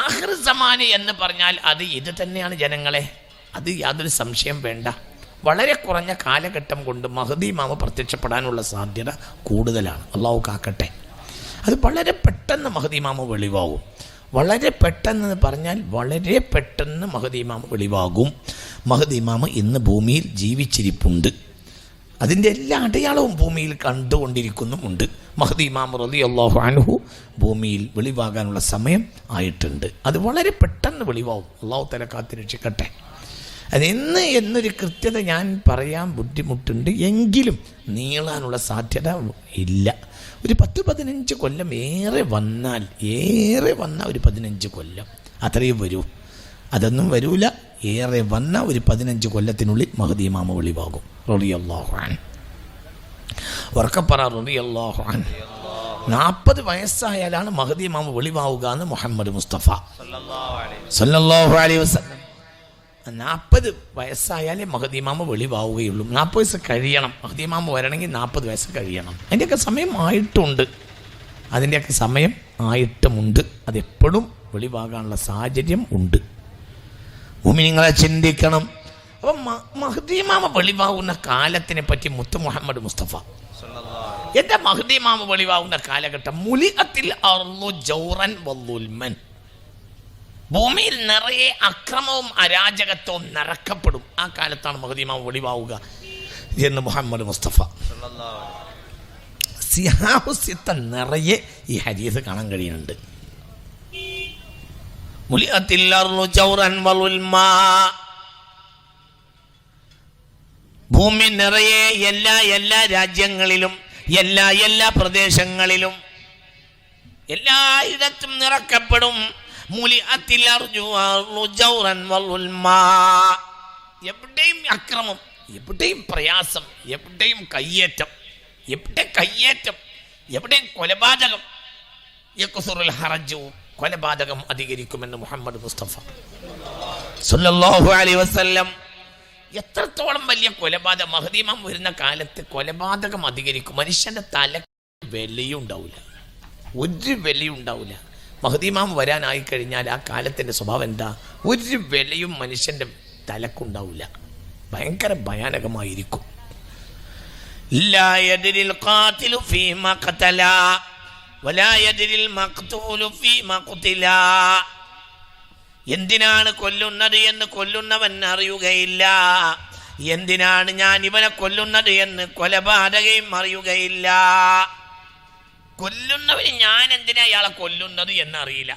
ആഖിർ സമാന് എന്ന് പറഞ്ഞാൽ അത് ഇത് തന്നെയാണ് ജനങ്ങളെ, അത് യാതൊരു സംശയം വേണ്ട. വളരെ കുറഞ്ഞ കാലഘട്ടം കൊണ്ട് മഹ്ദി ഇമാമ പ്രത്യക്ഷപ്പെടാനുള്ള സാധ്യത കൂടുതലാണ്. അള്ളാഹു കാക്കട്ടെ. അത് വളരെ പെട്ടെന്ന് മഹ്ദി ഇമാമ വെളിവാകും. വളരെ പെട്ടെന്ന് പറഞ്ഞാൽ വളരെ പെട്ടെന്ന് മഹ്ദി ഇമാമ വെളിവാകും. മഹ്ദി ഇമാമ ഇന്ന് ഭൂമിയിൽ ജീവിച്ചിരിപ്പുണ്ട്. അതിൻ്റെ എല്ലാ അടയാളവും ഭൂമിയിൽ കണ്ടുകൊണ്ടിരിക്കുന്നുമുണ്ട്. മഹ്ദി ഇമാം റളിയല്ലാഹു അൻഹു ഭൂമിയിൽ വെളിവാകാനുള്ള സമയം ആയിട്ടുണ്ട്. അത് വളരെ പെട്ടെന്ന് വെളിവാകും. അള്ളാഹു തആല കാത്തിരക്ഷിക്കട്ടെ. അതെന്ന് എന്നൊരു കൃത്യത ഞാൻ പറയാൻ ബുദ്ധിമുട്ടുണ്ട്, എങ്കിലും നീളാനുള്ള സാധ്യത ഇല്ല. ഒരു 10-15 കൊല്ലം ഏറെ വന്നാൽ ഒരു 15 കൊല്ലം അത്രയും വരൂ. അതൊന്നും വരൂല. ഏറെ വന്ന ഒരു 15 കൊല്ലത്തിനുള്ളിൽ മഹ്ദി ഇമാമ വെളിവാകും. റളിയല്ലാഹു അൻഹു ഉറക്കപ്പറ റളിയല്ലാഹു അൻഹു. 40 വയസ്സായാലാണ് മഹ്ദി ഇമാമ വെളിവാവുക എന്ന് മുഹമ്മദ് മുസ്തഫ സല്ലല്ലാഹു അലൈഹി വസല്ലം. 40 വയസ്സായാലേ മഹ്ദി ഇമാമ വെളിവാവുകയുള്ളൂ. 40 വയസ്സ് കഴിയണം. മഹ്ദി ഇമാമ വരണമെങ്കിൽ 40 വയസ്സ് കഴിയണം. അതിൻ്റെയൊക്കെ സമയം ആയിട്ടുണ്ട്. അതെപ്പോഴും വെളിവാകാനുള്ള സാഹചര്യം ഉണ്ട്. മുഅ്മിനീങ്ങളെ ചിന്തിക്കണം. അപ്പം മഹ്ദി ഇമാമ വെളിവാകുന്ന കാലത്തിനെ പറ്റി മുത്ത് മുഹമ്മദ് മുസ്തഫ എന്താ മഹ്ദി ഇമാമ വെളിവാകുന്ന കാലഘട്ടം? മുലിഅത്തിൽ അർളു ജൗറൻ വളുൽമൻ. ഭൂമിയിൽ നിറയെ അക്രമവും അരാജകത്വവും നിറക്കപ്പെടും. ആ കാലത്താണ് മഹ്ദി ഇമാമ വെളിവാവുക എന്ന് മുഹമ്മദ് മുസ്തഫ സിഹാഹു സിത്ത നിറയെ ഈ ഹദീസ് കാണാൻ കഴിയുന്നുണ്ട്. മുലിഅത്തിൽ അർളു ജൗറൻ വളുൽമാ. ഭൂമി നിറയെ എല്ലാ രാജ്യങ്ങളിലും എല്ലാ പ്രദേശങ്ങളിലും എല്ലായിടത്തും നിറക്കപ്പെടും. മുലിഅത്തിൽ അർളു ജൗറൻ വളുൽമാ. എവിടെയും അക്രമം, എവിടെയും പ്രയാസം, എവിടെയും കയ്യേറ്റം, എവിടെയും കൊലപാതകം. യക്സുറുൽ ഹറജു, കൊലപാതകം അധികരിക്കുമെന്ന് മുഹമ്മദ് മുസ്തഫ സല്ലല്ലാഹു അലൈഹി വസല്ലം. എത്രത്തോളം വലിയ കൊലപാതകം മഹ്ദി ഇമാം വരുന്ന കാലത്ത് കൊലപാതകം അധികരിക്കും. മനുഷ്യന്റെ തല വിലയുണ്ടാവില്ല, ഒരു വിലയുണ്ടാവില്ല. മഹ്ദി ഇമാം വരാനായി കഴിഞ്ഞാൽ ആ കാലത്തിന്റെ സ്വഭാവം എന്താ? ഒരു വിലയും മനുഷ്യന്റെ തലക്കുണ്ടാവില്ല. ഭയങ്കര ഭയാനകമായിരിക്കും. ലാ യദ്രിൽ ഖാതിലു ഫീമാ ഖതല വലാ യദ്രിൽ മഖ്തൂലു ഫീമാ ഖുതില. എന്തിനാണ് കൊല്ലുന്നത് എന്ന് കൊല്ലുന്നവൻ അറിയുകയില്ല. എന്തിനാണ് ഞാൻ ഇവനെ കൊല്ലുന്നത് എന്ന് കൊലപാതകയും അറിയുകയില്ല. കൊല്ലുന്നവന് ഞാൻ എന്തിനാ ഇയാളെ കൊല്ലുന്നത് എന്നറിയില്ല.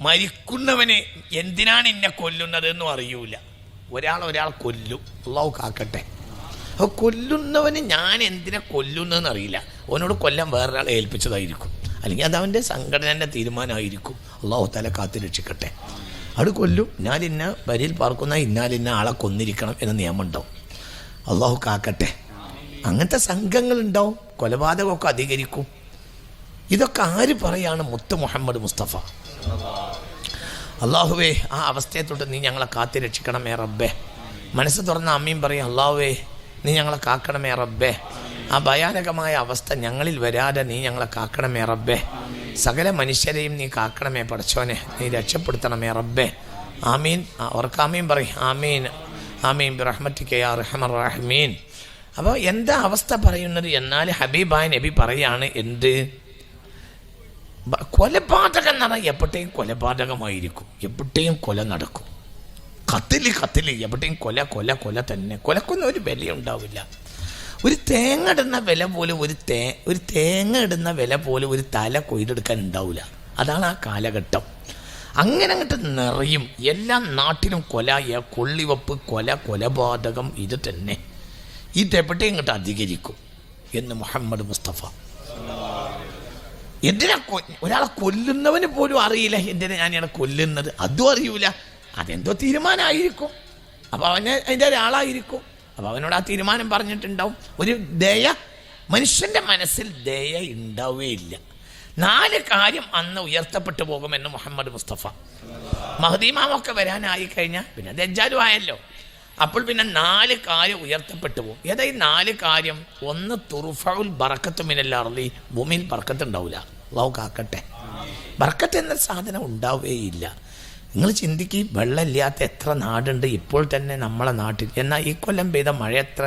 മരിക്കുന്നവന് എന്തിനാണ് എന്നെ കൊല്ലുന്നത് എന്നും അറിയൂല. ഒരാൾ കൊല്ലും. അല്ലാഹു കാക്കട്ടെ. അപ്പോൾ കൊല്ലുന്നവന് ഞാൻ എന്തിനാ കൊല്ലുന്നതെന്ന് അറിയില്ല. അവനോട് കൊല്ലാൻ വേറൊരാളെ ഏൽപ്പിച്ചതായിരിക്കും, അല്ലെങ്കിൽ അത് അവൻ്റെ സംഘടനൻ്റെ തീരുമാനമായിരിക്കും. അല്ലാഹു തആല കാത്തുരക്ഷിക്കട്ടെ. അവിടെ കൊല്ലും. ഞാൻ ഇന്ന വരിയിൽ പാർക്കുന്ന ഇന്ന ആളെ കൊന്നിരിക്കണം എന്ന നിയമം ഉണ്ടാവും. അല്ലാഹു കാക്കട്ടെ. അങ്ങനത്തെ സംഘങ്ങളുണ്ടാവും. കൊലപാതകമൊക്കെ അധികരിക്കും. ഇതൊക്കെ ആര് പറയാണ്? മുത്ത് മുഹമ്മദ് മുസ്തഫ. അല്ലാഹുവേ, ആ അവസ്ഥയെ തൊട്ട് നീ ഞങ്ങളെ കാത്തുരക്ഷിക്കണമേ റബ്ബേ. മനസ്സ് തുറന്ന അമ്മയും പറയും, അല്ലാഹുവേ നീ ഞങ്ങളെ കാക്കണമേ റബ്ബേ. ആ ഭയാനകമായ അവസ്ഥ ഞങ്ങളിൽ വരാതെ നീ ഞങ്ങളെ കാക്കണമേ റബ്ബേ. സകല മനുഷ്യരെയും നീ കാക്കണമേ പടച്ചോനെ, നീ രക്ഷപ്പെടുത്തണമേ റബ്ബേ. ആമീൻ. അവർക്കാമീൻ പറയും. ആമീൻ ആമീൻ ബിറഹ്മതിക യാ അർഹമർ റഹീമീൻ. അപ്പോൾ എന്താ അവസ്ഥ പറയുന്നത്? എന്നാൽ ഹബീബായ നബി പറയാണ്, എന്ത് കൊലപാതകം എന്ന് പറഞ്ഞാൽ എപ്പോഴത്തേയും കൊലപാതകമായിരിക്കും. എപ്പോഴത്തേയും കൊല നടക്കും. കത്തില് എവിടെയും കൊല തന്നെ. കൊലക്കൊന്നും ഒരു വിലയുണ്ടാവില്ല. ഒരു തേങ്ങ ഇടുന്ന വില പോലും ഒരു തല കൊയ്തെടുക്കാൻ ഉണ്ടാവില്ല. അതാണ് ആ കാലഘട്ടം. അങ്ങനെ അങ്ങോട്ട് നിറയും. എല്ലാ നാട്ടിലും കൊള്ളിവെപ്പ്, കൊലപാതകം ഇത് തന്നെ. ഇതെവിടെയും ഇങ്ങോട്ട് അധികരിക്കും എന്ന് മുഹമ്മദ് മുസ്തഫ. എന്തിനാ ഒരാളെ കൊല്ലുന്നവന് പോലും അറിയില്ല എന്തിനാ ഞാൻ കൊല്ലുന്നത്, അതും അറിയൂല. അതെന്തോ തീരുമാനമായിരിക്കും. അപ്പോൾ അവന് അതിൻ്റെ ഒരാളായിരിക്കും. അപ്പോൾ അവനോട് ആ തീരുമാനം പറഞ്ഞിട്ടുണ്ടാവും. ഒരു ദയ, മനുഷ്യൻ്റെ മനസ്സിൽ ദയ ഉണ്ടാവുകയില്ല. 4 കാര്യം അന്ന് ഉയർത്തപ്പെട്ടു പോകുമെന്ന് മുഹമ്മദ് മുസ്തഫ. മഹ്ദി ഇമാമൊക്കെ വരാനായി കഴിഞ്ഞാൽ പിന്നെ ദജ്ജാലും ആയല്ലോ. അപ്പോൾ പിന്നെ 4 കാര്യം ഉയർത്തപ്പെട്ടു പോകും. ഏതാ ഈ 4 കാര്യം? ഒന്ന്, തുർഫഉൽ ബറക്കത്തു മിനൽ അർളി, ഭൂമിയിൽ ബർക്കത്ത് ഉണ്ടാവില്ല. അല്ലാഹു കാക്കട്ടെ. ബർക്കത്ത് എന്ന സാധനം ഉണ്ടാവുകയില്ല. നിങ്ങൾ ചിന്തിക്കുക, വെള്ളമില്ലാത്ത എത്ര നാടുണ്ട് ഇപ്പോൾ തന്നെ നമ്മളെ നാട്ടിൽ. എന്നാൽ ഈ കൊല്ലം പെയ്ത മഴ എത്ര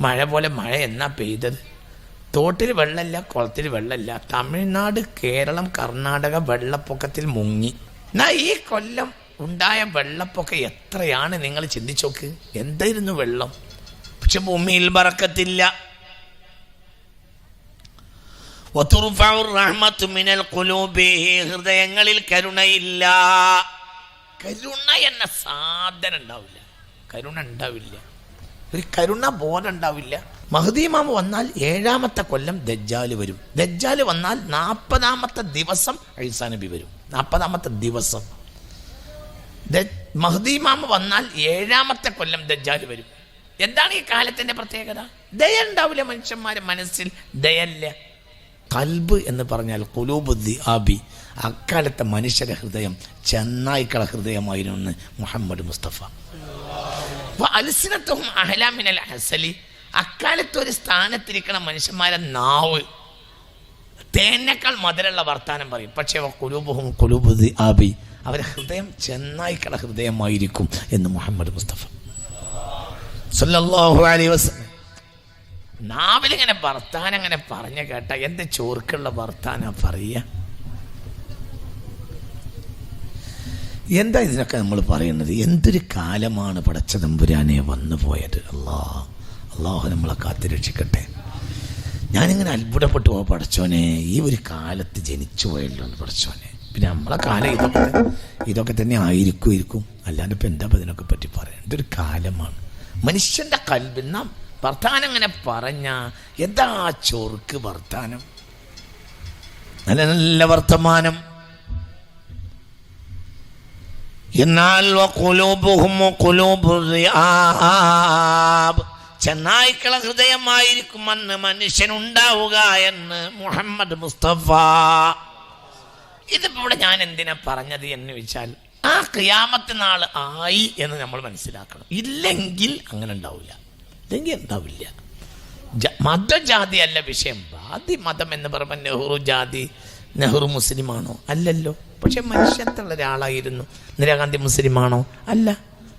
മഴ പോലെ മഴ എന്നാ പെയ്തത്? തോട്ടിൽ വെള്ളമില്ല, കുളത്തിൽ വെള്ളമില്ല. തമിഴ്നാട്, കേരളം, കർണാടക വെള്ളപ്പൊക്കത്തിൽ മുങ്ങി. എന്നാൽ ഈ കൊല്ലം ഉണ്ടായ വെള്ളപ്പൊക്കം എത്രയാണ് നിങ്ങൾ ചിന്തിച്ചു നോക്ക്. എന്തായിരുന്നു വെള്ളം? പക്ഷെ ഭൂമിയിൽ ബർക്കത്തില്ല. ഹൃദയങ്ങളിൽ കരുണയില്ല. കരുണ എന്ന സാധനം ഉണ്ടാവില്ല. കരുണ ഉണ്ടാവില്ല. ഒരു കരുണ ബോധം ഉണ്ടാവില്ല. മഹ്ദി ഇമാം വന്നാൽ 7ാമത്തെ കൊല്ലം ദജ്ജാൽ വരും. ദജ്ജാൽ വന്നാൽ 40ാമത്തെ ദിവസം ഈസാ നബി വരും. 40ാമത്തെ ദിവസം മഹ്ദി ഇമാം വന്നാൽ 7ാമത്തെ കൊല്ലം ദജ്ജാൽ വരും. എന്താണ് ഈ കാലത്തിന്റെ പ്രത്യേകത? ദയ ഉണ്ടാവില്ല. മനുഷ്യന്മാരെ മനസ്സിൽ ദയല്ല. ഖൽബ് എന്ന് പറഞ്ഞാൽ ഖുലൂബുദ്ദി ആബി. അക്കാലത്തെ മനുഷ്യരുടെ ഹൃദയം ചെന്നായ്ക്കള ഹൃദയമായിരുന്നു മുഹമ്മദ് മുസ്തഫ. അൽസിനത്തുഹും അഹ്ലാ മിനൽ അസലി. അക്കാലത്ത് ഒരു സ്ഥാനത്തിരിക്കണ മനുഷ്യന്മാരെ നാവ് തേനേക്കാൾ മധുരമുള്ള വർത്താനം പറയും. പക്ഷേ ഖുലൂബുഹും ഖുലൂബുദ്ദി ആബി. അവരുടെ ഹൃദയം ചെന്നായ്ക്കള ഹൃദയമായിരിക്കും എന്ന് മുഹമ്മദ് മുസ്തഫ സല്ലല്ലാഹു അലൈഹി വസല്ലം. നാവിലിങ്ങനെ വർത്താനം അങ്ങനെ പറഞ്ഞ കേട്ട എന്ത് ചോർക്കുള്ള വർത്താനം പറയുക. എന്താ ഇതിനൊക്കെ നമ്മൾ പറയുന്നത്? എന്തൊരു കാലമാണ് പടച്ച തമ്പുരാനെ വന്നു പോയത്. അള്ളാഹു നമ്മളെ കാത്തുരക്ഷിക്കട്ടെ. ഞാനിങ്ങനെ അത്ഭുതപ്പെട്ടു പോകാം, പടച്ചോനെ ഈ ഒരു കാലത്ത് ജനിച്ചു പോയല്ലോ എന്ന് പടച്ചോനെ. പിന്നെ നമ്മളെ കാലം ഇതൊക്കെ തന്നെ ആയിരിക്കും. അല്ലാണ്ട് ഇപ്പം എന്താ ഇതിനൊക്കെ പറ്റി പറയാം. എന്തൊരു കാലമാണ്. മനുഷ്യൻ്റെ കൽബിൽ നാം വർത്താനം അങ്ങനെ പറഞ്ഞ എന്താ ചൊറുക്ക് വർത്താനം, നല്ല നല്ല വർത്തമാനം. എന്നാൽ ചെന്നായ്ക്കള ഹൃദയമായിരിക്കും അന്ന് മനുഷ്യനുണ്ടാവുക എന്ന് മുഹമ്മദ് മുസ്തഫ. ഇതിപ്പോ ഇവിടെ ഞാൻ എന്തിനാ പറഞ്ഞത് എന്ന് വെച്ചാൽ, ആ ഖിയാമത്ത് നാൾ ആയി എന്ന് നമ്മൾ മനസ്സിലാക്കണം. ഇല്ലെങ്കിൽ അങ്ങനെ ഉണ്ടാവില്ല. ഇല്ലെങ്കിൽ ഉണ്ടാവില്ല. മതജാതി അല്ല വിഷയം. മതം എന്ന് പറയുമ്പോൾ നെഹ്റു ജാതി, നെഹ്റു മുസ്ലിമാണോ? അല്ലല്ലോ. പക്ഷെ മനുഷ്യത്തുള്ള ഒരാളായിരുന്നു. ഇന്ദിരാഗാന്ധി മുസ്ലിമാണോ? അല്ല.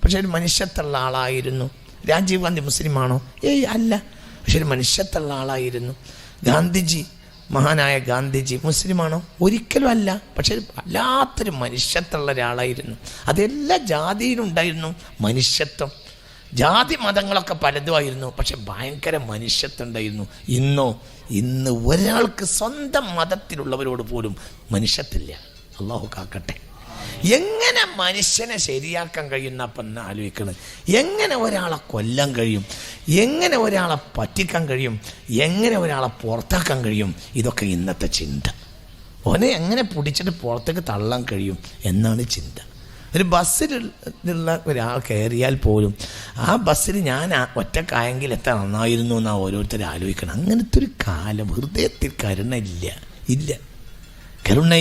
പക്ഷെ ഒരു മനുഷ്യത്തുള്ള ആളായിരുന്നു. രാജീവ് ഗാന്ധി മുസ്ലിമാണോ? അല്ല. പക്ഷെ ഒരു മനുഷ്യത്തുള്ള ആളായിരുന്നു. ഗാന്ധിജി, മഹാനായ ഗാന്ധിജി മുസ്ലിമാണോ? ഒരിക്കലും അല്ല. പക്ഷെ വല്ലാത്തൊരു മനുഷ്യത്തുള്ള ഒരാളായിരുന്നു. അതെല്ലാ ജാതിയിലും ഉണ്ടായിരുന്നു മനുഷ്യത്വം. ജാതി മതങ്ങളൊക്കെ പലതുമായിരുന്നു, പക്ഷെ ഭയങ്കര മനുഷ്യത്വം ഉണ്ടായിരുന്നു. ഇന്ന് ഒരാൾക്ക് സ്വന്തം മതത്തിലുള്ളവരോട് പോലും മനുഷ്യത്തില്ല. അള്ളാഹു കാക്കട്ടെ. എങ്ങനെ മനുഷ്യനെ ശരിയാക്കാൻ കഴിയുന്ന അപ്പം ആലോചിക്കുന്നത്. എങ്ങനെ ഒരാളെ കൊല്ലാൻ കഴിയും, എങ്ങനെ ഒരാളെ പറ്റിക്കാൻ കഴിയും, എങ്ങനെ ഒരാളെ പുറത്താക്കാൻ കഴിയും, ഇതൊക്കെ ഇന്നത്തെ ചിന്ത. ഓനെ എങ്ങനെ പിടിച്ചിട്ട് പുറത്തേക്ക് തള്ളാൻ കഴിയും എന്നാണ് ചിന്ത. ഒരു ബസ്സിലുള്ള ഒരാൾ കയറിയാൽ പോലും ആ ബസ്സിൽ ഞാൻ ഒറ്റക്കായെങ്കിൽ എത്ര നന്നായിരുന്നു എന്നാണ് ഓരോരുത്തരും ആലോചിക്കണം. അങ്ങനത്തെ ഒരു കാലം. ഹൃദയത്തിൽ കരുണ ഇല്ല. കരുണ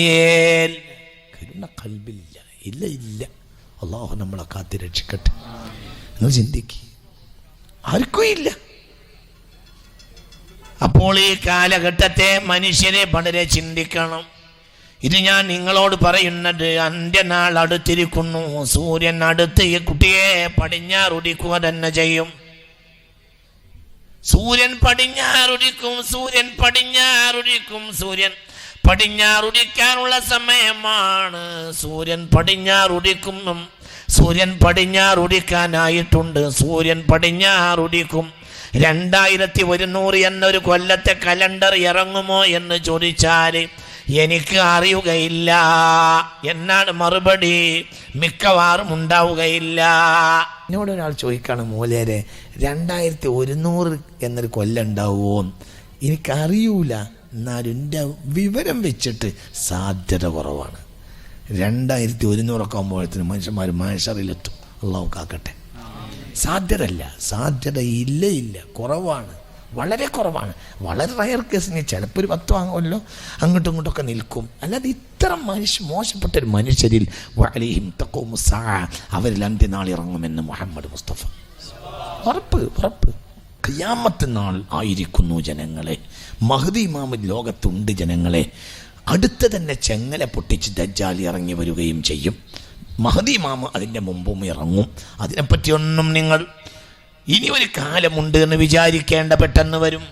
കൽബിലില്ല. ഇല്ല. അള്ളാഹു നമ്മളെ കാത്തി രക്ഷിക്കട്ടെ. നിങ്ങൾ ചിന്തിക്കുക, ആർക്കും ഇല്ല. അപ്പോൾ ഈ കാലഘട്ടത്തെ മനുഷ്യരെ വളരെ ചിന്തിക്കണം. ഇത് ഞാൻ നിങ്ങളോട് പറയുന്നത് അന്ത്യനാൾ അടുത്തിരിക്കുന്നു. സൂര്യൻ അടുത്ത് ഈ കുട്ടിയെ പടിഞ്ഞാറുദിക്കുക തന്നെ ചെയ്യും. സൂര്യൻ പടിഞ്ഞാറുദിക്കാനുള്ള സമയമാണ്. സൂര്യൻ പടിഞ്ഞാറുദിക്കാനായിട്ടുണ്ട്. സൂര്യൻ പടിഞ്ഞാറുദിക്കും. 2100 എന്നൊരു കൊല്ലത്തെ കലണ്ടർ ഇറങ്ങുമോ എന്ന് ചോദിച്ചാൽ എനിക്ക് അറിയുകയില്ല എന്നാണ് മറുപടി. മിക്കവാറും ഉണ്ടാവുകയില്ല. എന്നോട് ഒരാൾ ചോദിക്കാണ്, മൂലേരെ 2100 എന്നൊരു കൊല്ലം ഉണ്ടാവുമോ? എനിക്കറിയൂല. എന്നാലും എൻ്റെ വിവരം വെച്ചിട്ട് സാധ്യത കുറവാണ്. 2100 ആകുമ്പോഴത്തേന് മനുഷ്യന്മാർ മനുഷ്യറിലെത്തും. അള്ളാഹു കാക്കട്ടെ. സാധ്യത ഇല്ല, കുറവാണ്, വളരെ കുറവാണ്. വളരെ റയർ കേസിന് ചിലപ്പോൾ ഒരു 10 വാങ്ങുമല്ലോ, അങ്ങോട്ടും ഇങ്ങോട്ടൊക്കെ നിൽക്കും. അല്ലാതെ ഇത്ര മോശപ്പെട്ടൊരു മനുഷ്യരിൽ അവരിൽ അന്ത്യനാൾ ഇറങ്ങുമെന്ന് മുഹമ്മദ് മുസ്തഫ. ഉറപ്പ്. ഖിയാമത്ത് നാൾ ആയിരിക്കുന്നു ജനങ്ങളെ. മഹ്ദി ഇമാം ലോകത്തുണ്ട് ജനങ്ങളെ. അടുത്ത് തന്നെ ചെങ്ങല പൊട്ടിച്ച് ദജ്ജാൽ ഇറങ്ങി വരികയും ചെയ്യും. മഹദി ഇമാം അതിൻ്റെ മുമ്പും ഇറങ്ങും. അതിനെപ്പറ്റിയൊന്നും നിങ്ങൾ ഇനി ഒരു കാലമുണ്ട് എന്ന് വിചാരിക്കേണ്ട, പെട്ടെന്ന് വരും.